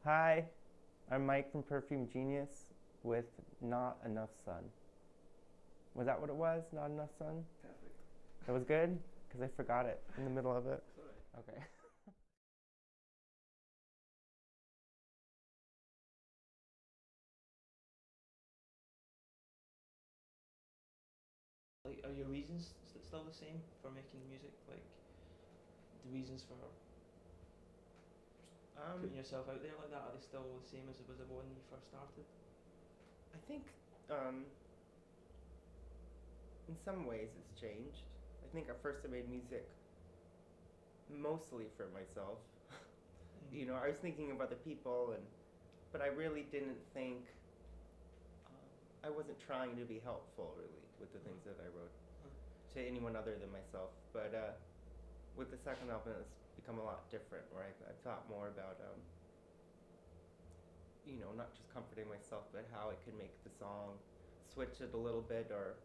Hi, I'm Mike from Perfume Genius with Not Enough Sun. Was that what it was? Not Enough Sun? Perfect. That was good? Because I forgot it in the middle of it. It's alright. Okay. Like, are your reasons still the same for making music? Like, the reasons for Um, putting yourself out there like that, are they still the same as it was when you first started? I think um, in some ways it's changed. I think at first I made music mostly for myself. Mm. I was thinking of other people, but I really didn't think. I wasn't trying to be helpful really with the things that I wrote Uh, to anyone other than myself. But with the second album, it's become a lot different. Where I thought more about not just comforting myself, but how I could make the song switch it a little bit or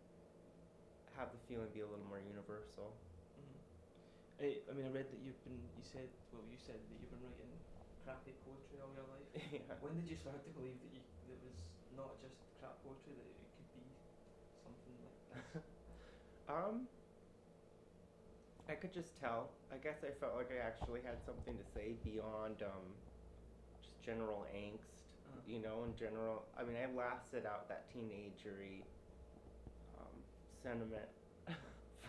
have the feeling be a little more universal. mm. I mean, I read that you said that you've been writing crappy poetry all your life. Yeah. When did you start to believe that it was not just crap poetry, that it could be something like this? um, I could just tell. I guess I felt like I actually had something to say beyond just general angst. Uh, In general. I mean, I lasted out that teenagery um, sentiment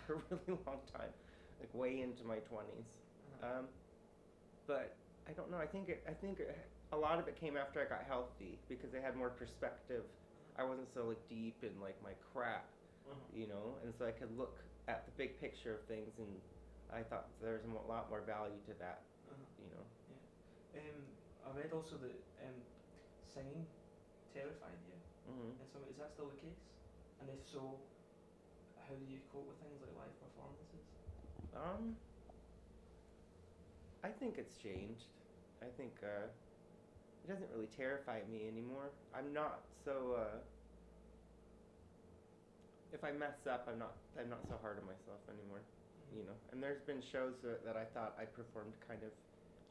for a really long time, like way into my 20s. uh, Um, but I don't know. A lot of it came after I got healthy because I had more perspective. I wasn't so like deep in like my crap, and so I could look at the big picture of things, and I thought there's a lot more value to that, uh, you know. yeah. I read also that singing terrified you. Hmm. And so, is that still the case? And if so, how do you cope with things like live performances? Um, I think it's changed. I think it doesn't really terrify me anymore. I'm not so. If I mess up, I'm not so hard on myself anymore. And there's been shows that I thought I performed kind of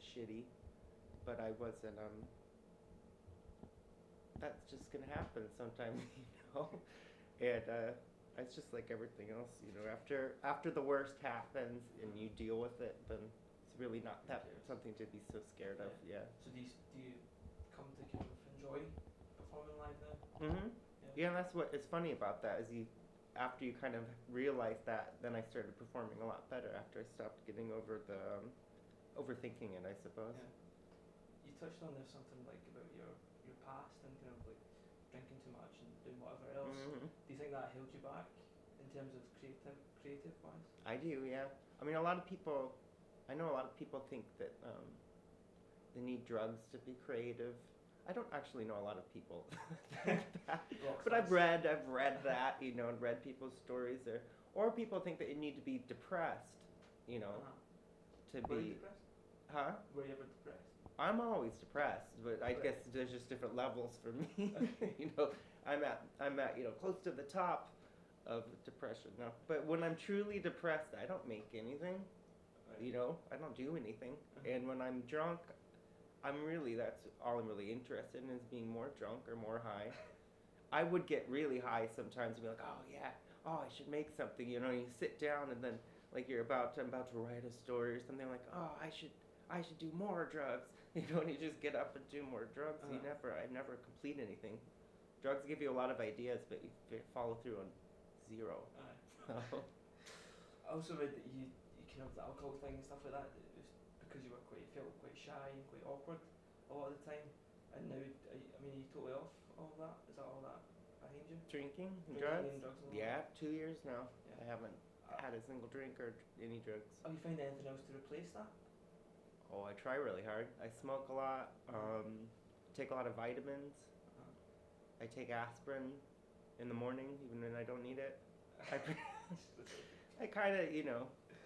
shitty, but I wasn't. That's just gonna happen sometimes, And it's just like everything else, After the worst happens and you deal with it, then it's really not Who that cares? something to be so scared of. Yeah. Yeah. So do you come to kind of enjoy performing live now? Mhm. Yeah. Yeah, and that's what is funny about that is after you kind of realize that, then I started performing a lot better after I stopped getting over the overthinking it, I suppose. Yeah. You touched on there something like about your past and kind of like drinking too much and doing whatever else. Mhm. Do you think that held you back in terms of creative wise? I do, yeah. I mean, a lot of people. I know a lot of people think that they need drugs to be creative. I don't actually know a lot of people think that, Rock but stars. I've read that, and read people's stories, or people think that you need to be depressed, Uh-huh. to Were you be, depressed? huh? Were you ever depressed? I'm always depressed, but I Right. guess there's just different levels for me. Okay. you know, I'm at close to the top of depression now. But when I'm truly depressed, I don't make anything. Right. I don't do anything. Uh-huh. And when I'm drunk, that's all I'm really interested in is being more drunk or more high. I would get really high sometimes and be like, oh yeah, oh I should make something. You sit down and then like I'm about to write a story or something like, oh I should do more drugs. And you just get up and do more drugs. Uh-huh. I never complete anything. Drugs give you a lot of ideas, but you follow through on zero. Uh-huh. I also read that you kind of the alcohol thing and stuff like that. It was because you felt quite shy and quite awkward a lot of the time. And now, are you totally off all of that? Is that all that behind you? Drinking and Drinking drugs? and drugs and all Yeah, that? 2 years now. Yeah. I haven't had a single drink or any drugs. Have you found anything else to replace that? Oh, I try really hard. I smoke a lot. Take a lot of vitamins. Uh-huh. I take aspirin in the morning, even when I don't need it. I, I kind of,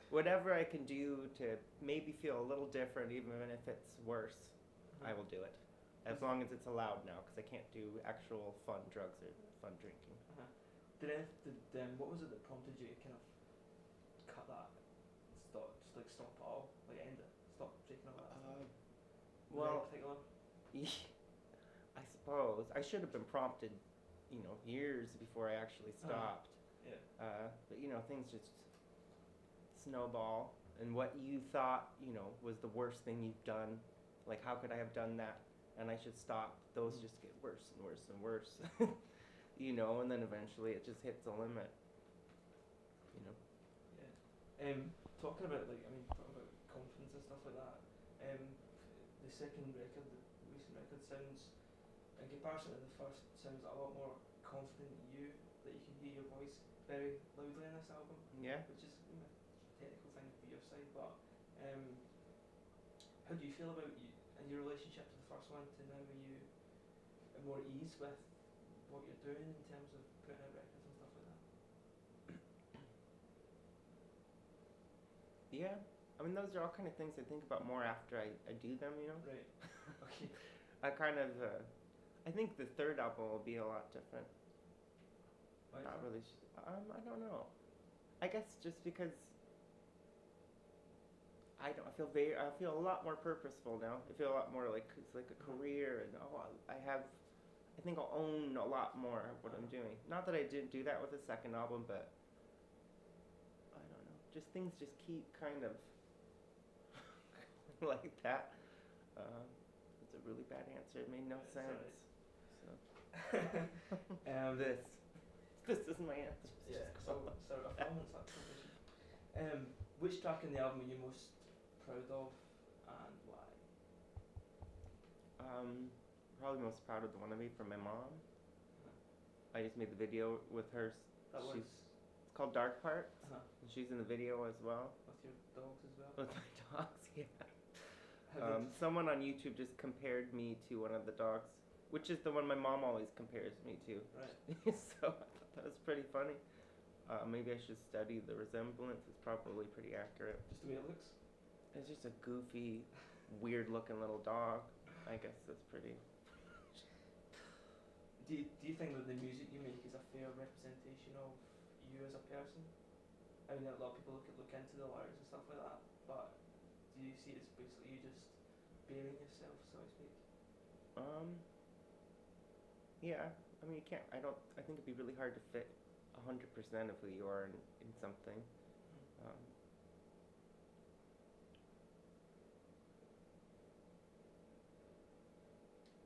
whatever I can do to maybe feel a little different, even if it's worse, I will do it. As long as it's allowed now, because I can't do actual fun drugs or fun drinking. Uh-huh. What was it that prompted you to kind of cut that, stop it all, like end it, stop taking all that? Uh, Was there any well, particular? I suppose I should have been prompted, years before I actually stopped. Yeah. But things just snowball, and what you thought, was the worst thing you've done, like how could I have done that, and I should stop. Those just get worse and worse and worse, and then eventually it just hits a limit. Yeah. Talking about confidence and stuff like that. The second record, the recent record, sounds, in comparison to the first, sounds a lot more confident in you. That you can hear your voice very loudly in this album. Yeah. Which is a technical thing for your side, but how do you feel about you and your relationship to the first one to now? Are you at more ease with what you're doing in terms of putting out records and stuff like that? Yeah. I mean, those are all kind of things I think about more after I do them, Right. Okay. I think the third album will be a lot different. Why is Not that? really. I don't know. I guess just because I feel a lot more purposeful now. I feel a lot more like it's like a career, and I think I'll own a lot more of what I'm doing. Not that I didn't do that with the second album, but I don't know. Just things just keep kind of like that. It's a really bad answer. It made no It's sense. alright. This is my answer. Yeah. So a performance actually. Which track in the album are you most proud of, and why? Probably most proud of the one I made for my mom. I just made the video with her. That was It's called Dark Parts, uh-huh. and she's in the video as well. With your dogs as well. With my dogs, yeah. How did Someone on YouTube just compared me to one of the dogs, which is the one my mom always compares me to. Right. So I thought that was pretty funny. Maybe I should study the resemblance. It's probably pretty accurate. just the way it looks? It's just a goofy, weird-looking little dog. I guess that's pretty. Do you think that the music you make is a fair representation of you as a person? I mean, a lot of people look into the lyrics and stuff like that, but do you see it as basically you just bearing yourself, so to speak? Yeah. I mean, you can't. I think it'd be really hard to fit 100% of who you are in something. Well,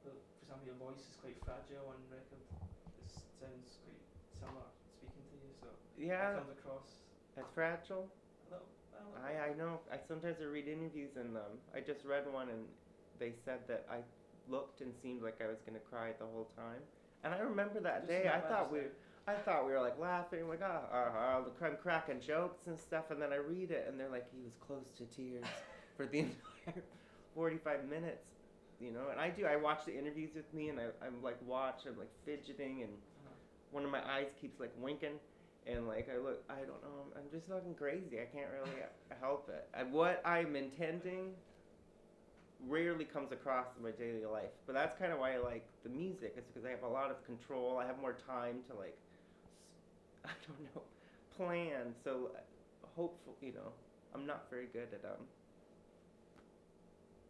for example, your voice is quite fragile on record. It sounds quite similar speaking to you, so Yeah. it comes across It's fragile. a little. I know. Sometimes I read interviews, and I just read one, and they said that I looked and seemed like I was gonna cry the whole time. And I remember that Just day. not I thought bad, we were like laughing, like I'm cracking jokes and stuff. And then I read it, and they're like, he was close to tears for the entire 45 minutes, And I watch the interviews with me, and I'm like I'm like fidgeting, and one of my eyes keeps like winking. And like I don't know, I'm just fucking crazy. I can't really help it. What I'm intending rarely comes across in my daily life. But that's kind of why I like the music. It's because I have a lot of control. I have more time to like, I don't know, plan. So hopefully, I'm not very good at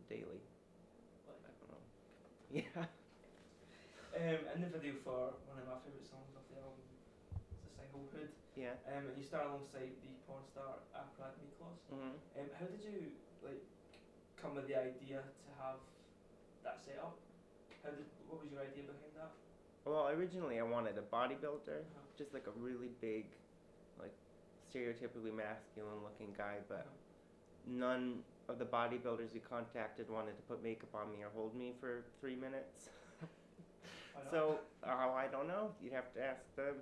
daily. Like, I don't know. Yeah. in the video for one of my favourite songs off the album, it's a single, Hood. Yeah. And you start alongside the porn star Aprad Miklos. Mhm. How did you come with the idea to have that set up? What was your idea behind that? Well, originally I wanted a bodybuilder, Uh-huh. just like a really big, like stereotypically masculine-looking guy, but none of the bodybuilders we contacted wanted to put makeup on me or hold me for 3 minutes. Why not? So, I don't know. You'd have to ask them.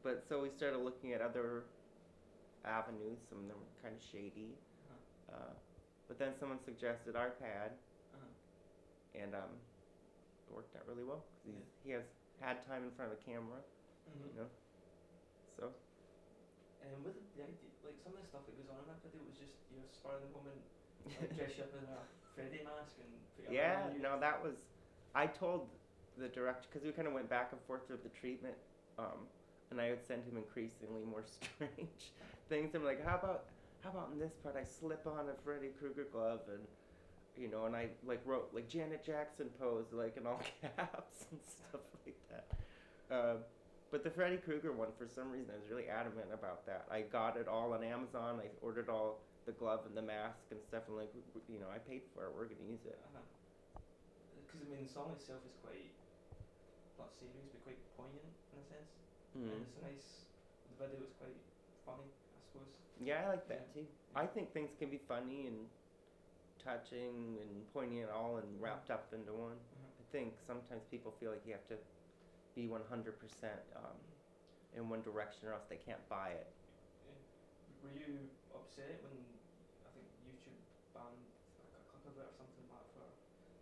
But so we started looking at other avenues. Some of them were kind of shady. But then someone suggested our pad, and it worked out really well. 'Cause he has had time in front of a camera, So. And with the idea, some of the stuff that goes on in that video was just you spurring the woman, dress you up in a Freddy mask and put your Yeah, arm on you. no, that was. I told the director, because we kind of went back and forth with the treatment, and I would send him increasingly more strange things. I'm like, how about in this part I slip on a Freddy Krueger glove, and you know, and I like wrote like Janet Jackson pose like in all caps and stuff like that. Uh, but the Freddy Krueger one, for some reason, I was really adamant about that. I got it all on Amazon. I ordered all the glove and the mask and stuff, and like, you know, I paid for it. We're gonna use it. Because I mean, the song itself is quite not serious, but quite poignant in a sense. Mm. And it's a nice. The video is quite funny, I suppose. Yeah, I like that Yeah. too. I think things can be funny and touching and poignant all and wrapped up into one. I think sometimes people feel like you have to be 100% in one direction or else they can't buy it. Yeah. Were you upset when I think YouTube banned like a clip of it or something back for,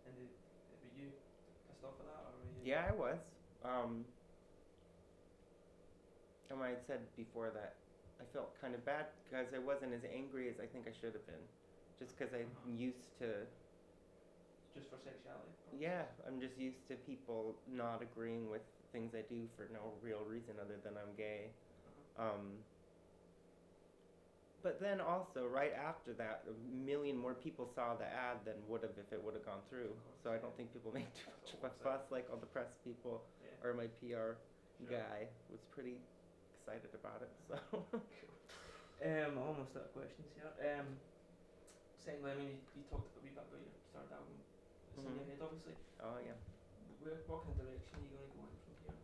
and were you pissed off at that, or were you? Yeah, I was. And I had said before that I felt kind of bad because I wasn't as angry as I think I should have been, just because I'm used to. Just for sexuality purposes? Yeah, I'm just used to people not agreeing with things I do for no real reason other than I'm gay. But then also, right after that, a million more people saw the ad than would have if it would have gone through. So I don't think people make too much of a fuss, like all the press people or my PR guy was pretty excited about it. So. Almost out of questions here. Secondly, I mean, you talked a wee bit about your third album. It's in your head, obviously. Oh yeah. What kind of direction are you going to go in from here?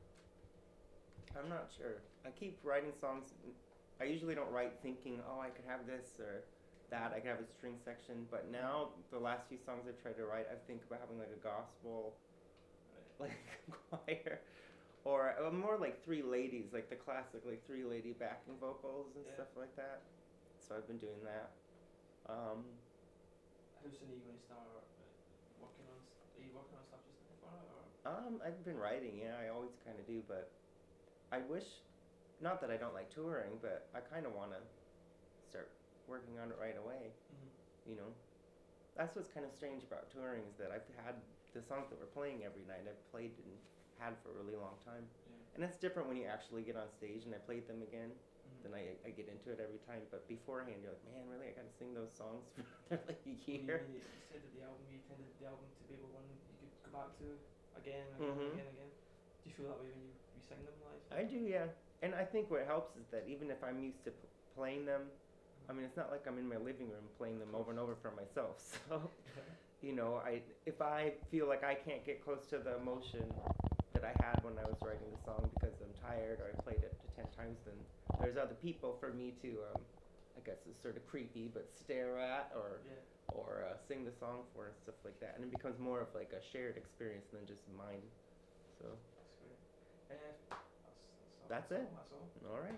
I'm not sure. I keep writing songs. I usually don't write thinking, oh, I could have this or that. I could have a string section. But now, the last few songs I've tried to write, I think about having like a gospel, like choir, or more like three ladies, like the classic, like three lady backing vocals and stuff like that. So I've been doing that. How soon are you going to start working on? Are you working on stuff just now for it, or? I've been writing. Yeah, I always kind of do, but I wish. Not that I don't like touring, but I kind of want to start working on it right away. You know, that's what's kind of strange about touring is that I've had the songs that we're playing every night. I've played and had for a really long time, and it's different when you actually get on stage and I played them again. Then I get into it every time. But beforehand, you're like, man, really, I got to sing those songs for like a year. You said that the album, you intended the album to be able one you could go back to again and again and again. Do you feel that way when you sing them live? I do, yeah. And I think what helps is that even if I'm used to playing them, I mean, it's not like I'm in my living room playing them over and over for myself. So, you know, if I feel like I can't get close to the emotion that I had when I was writing the song because I'm tired or I played it 10 times, then there's other people for me to, I guess it's sort of creepy, but stare at or sing the song for and stuff like that. And it becomes more of like a shared experience than just mine. So. That's great. That's it. That's all. All right.